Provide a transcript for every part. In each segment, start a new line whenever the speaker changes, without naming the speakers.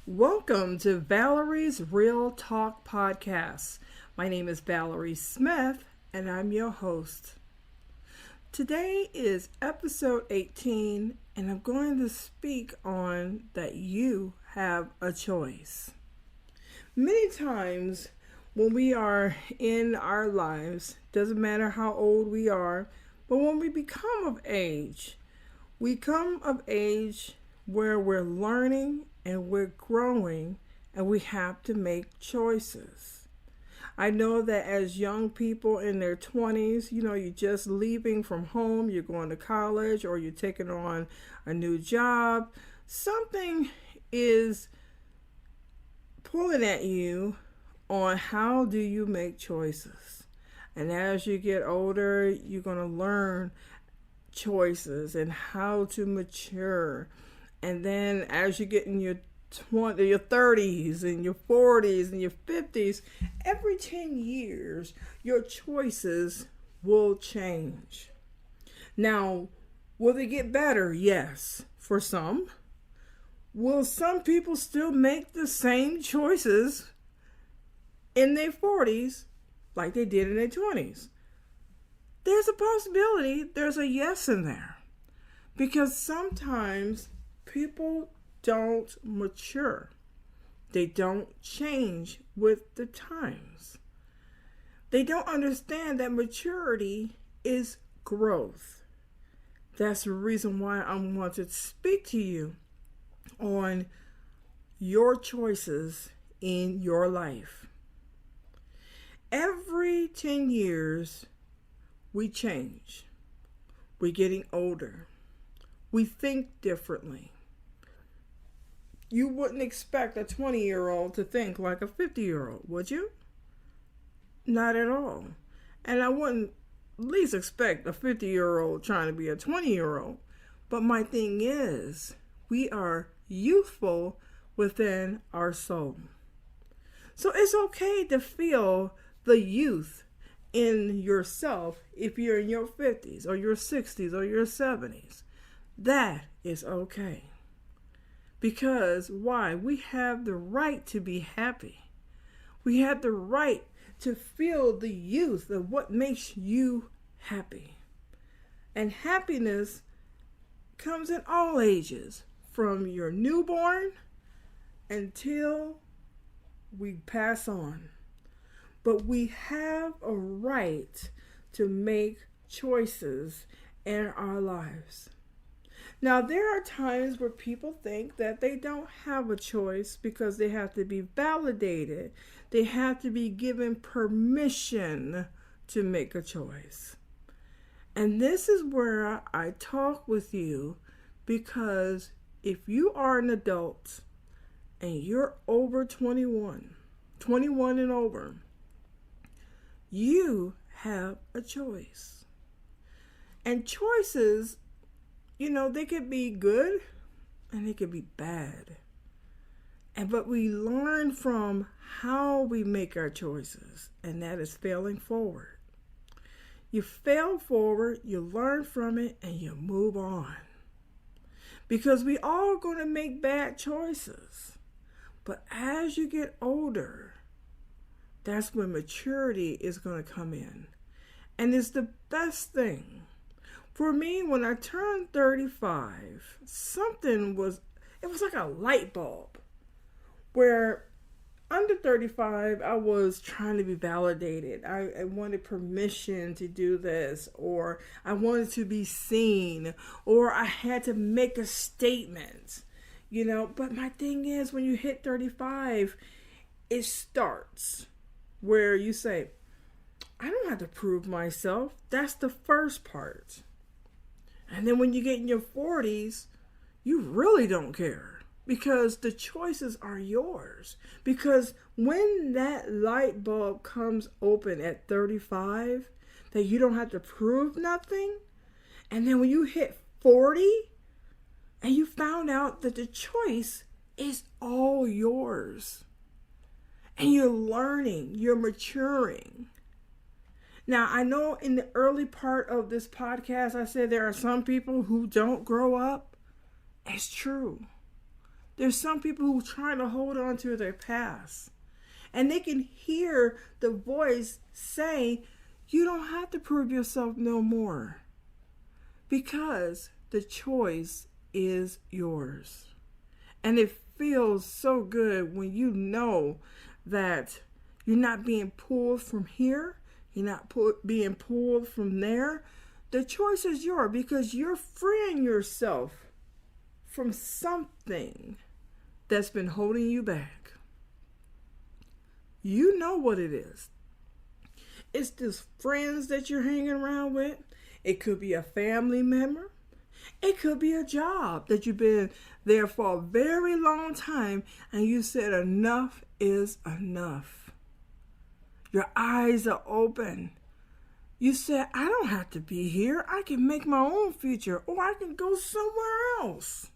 Welcome to Valerie's Real Talk podcast. My name is Valerie Smith and I'm your host. Today is episode 18 and I'm going to speak on that you have a choice. Many times when we are in our lives, doesn't matter how old we are, but when we become of age, we come of age where we're learning and we're growing and we have to make choices. I know that as young people in their 20s, you're just leaving from home, you're going to college or you're taking on a new job. Something is pulling at you on how do you make choices. And as you get older, you're going to learn choices and how to mature. And then as you get in your 30s and your 40s and your 50s, every 10 years, your choices will change. Now, will they get better? Yes, for some. Will some people still make the same choices in their 40s like they did in their 20s? There's a possibility, there's a yes in there. Because sometimes people don't mature. They don't change with the times. They don't understand that maturity is growth. That's the reason why I want to speak to you on your choices in your life. Every 10 years, we change. We're getting older. We think differently. You wouldn't expect a 20-year-old to think like a 50-year-old, would you? Not at all. And I wouldn't least expect a 50-year-old trying to be a 20-year-old. But my thing is, we are youthful within our soul. So it's okay to feel the youth in yourself if you're in your 50s or your 60s or your 70s. That is okay. Because why? We have the right to be happy. We have the right to feel the youth of what makes you happy. And happiness comes in all ages, from your newborn until we pass on. But we have a right to make choices in our lives. Now, there are times where people think that they don't have a choice because they have to be validated. They have to be given permission to make a choice. And this is where I talk with you, because if you are an adult and you're over 21 and over, you have a choice. And choices, they could be good and they could be bad. But we learn from how we make our choices, and that is failing forward. You fail forward, you learn from it, and you move on. Because we all going to make bad choices. But as you get older, that's when maturity is going to come in. And it's the best thing. For me, when I turned 35, it was like a light bulb. Where under 35, I was trying to be validated. I wanted permission to do this, or I wanted to be seen, or I had to make a statement, But my thing is, when you hit 35, it starts where you say, I don't have to prove myself. That's the first part. And then when you get in your 40s, you really don't care, because the choices are yours. Because when that light bulb comes open at 35, that you don't have to prove nothing, and then when you hit 40 and you found out that the choice is all yours, and you're learning, you're maturing. Now, I know in the early part of this podcast, I said there are some people who don't grow up. It's true. There's some people who try to hold on to their past. And they can hear the voice say, you don't have to prove yourself no more. Because the choice is yours. And it feels so good when you know that you're not being pulled from here. You're not being pulled from there. The choice is yours because you're freeing yourself from something that's been holding you back. You know what it is. It's just friends that you're hanging around with. It could be a family member. It could be a job that you've been there for a very long time and you said enough is enough. Your eyes are open. You said, I don't have to be here. I can make my own future, or I can go somewhere else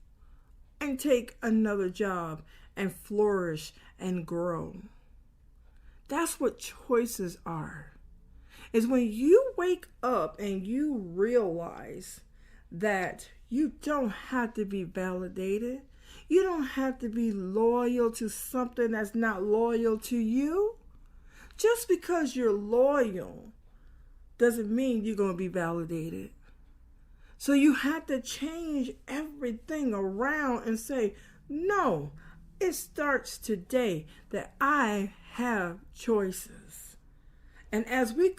and take another job and flourish and grow. That's what choices are. Is when you wake up and you realize that you don't have to be validated. You don't have to be loyal to something that's not loyal to you. Just because you're loyal doesn't mean you're going to be validated. So you have to change everything around and say, no, it starts today that I have choices. And as we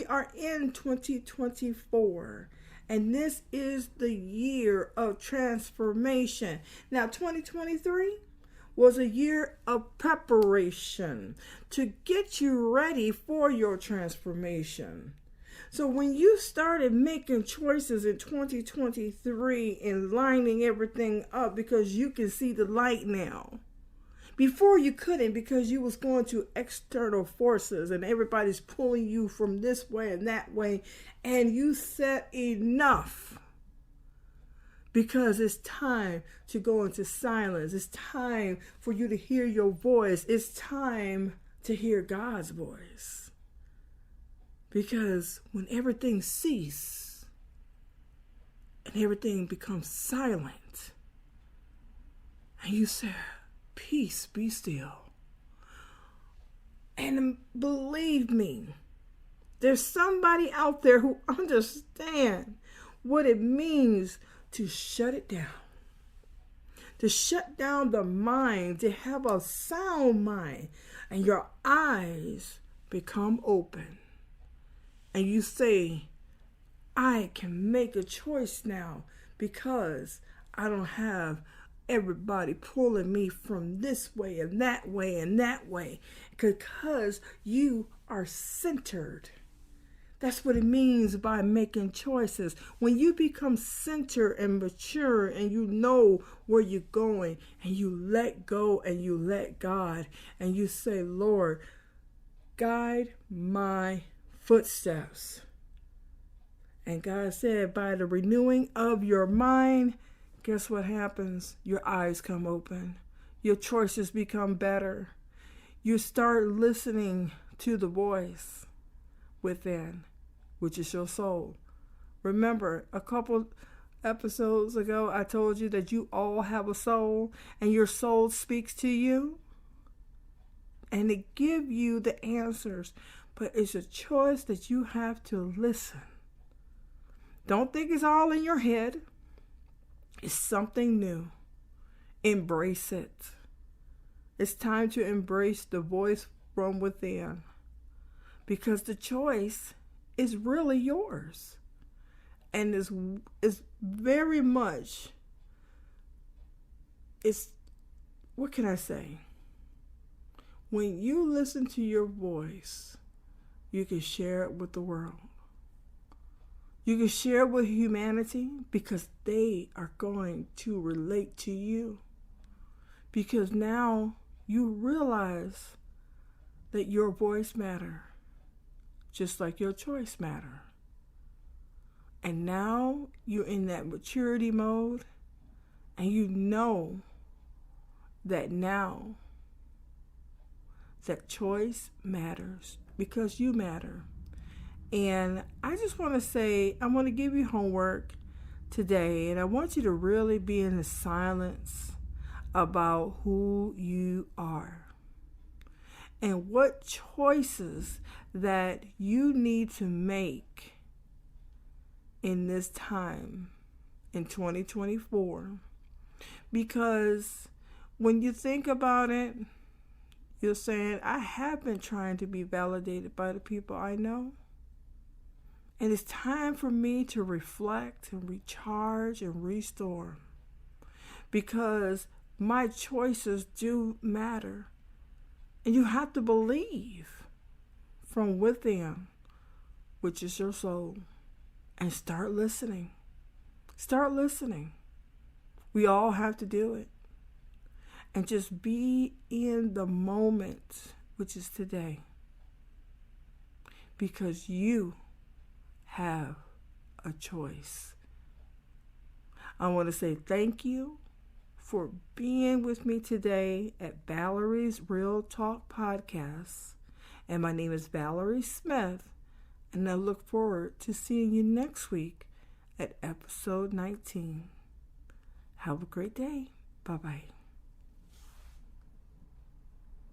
are in 2024, and this is the year of transformation. Now, 2023 was a year of preparation to get you ready for your transformation. So when you started making choices in 2023 and lining everything up because you can see the light now. Before you couldn't because you was going to external forces and everybody's pulling you from this way and that way. And you said enough. Because it's time to go into silence. It's time for you to hear your voice. It's time to hear God's voice. Because when everything ceases and everything becomes silent, and you say, peace, be still. And believe me, there's somebody out there who understands what it means to shut it down. To shut down the mind, to have a sound mind, and your eyes become open. And you say, I can make a choice now because I don't have everybody pulling me from this way and that way and that way. Because you are centered. That's what it means by making choices. When you become centered and mature and you know where you're going and you let go and you let God and you say, Lord, guide my footsteps. And God said, by the renewing of your mind, guess what happens? Your eyes come open. Your choices become better. You start listening to the voice within, which is your soul. Remember, a couple episodes ago, I told you that you all have a soul, and your soul speaks to you, and it gives you the answers. But it's a choice that you have to listen. Don't think it's all in your head. It's something new. Embrace it. It's time to embrace the voice from within, because the choice is really yours. And it's very much, what can I say? When you listen to your voice, you can share it with the world. You can share it with humanity because they are going to relate to you. Because now you realize that your voice matters, just like your choice matters. And now you're in that maturity mode, and you know that now that choice matters because you matter. And I just want to say, I want to give you homework today, and I want you to really be in the silence. about who you are and what choices that you need to make in this time in 2024. Because when you think about it, you're saying, I have been trying to be validated by the people I know. And it's time for me to reflect and recharge and restore. Because my choices do matter. And you have to believe from within, which is your soul. And start listening. Start listening. We all have to do it. And just be in the moment, which is today. Because you have a choice. I want to say thank you for being with me today at Valerie's Real Talk Podcast. And my name is Valerie Smith. And I look forward to seeing you next week at episode 19. Have a great day. Bye-bye.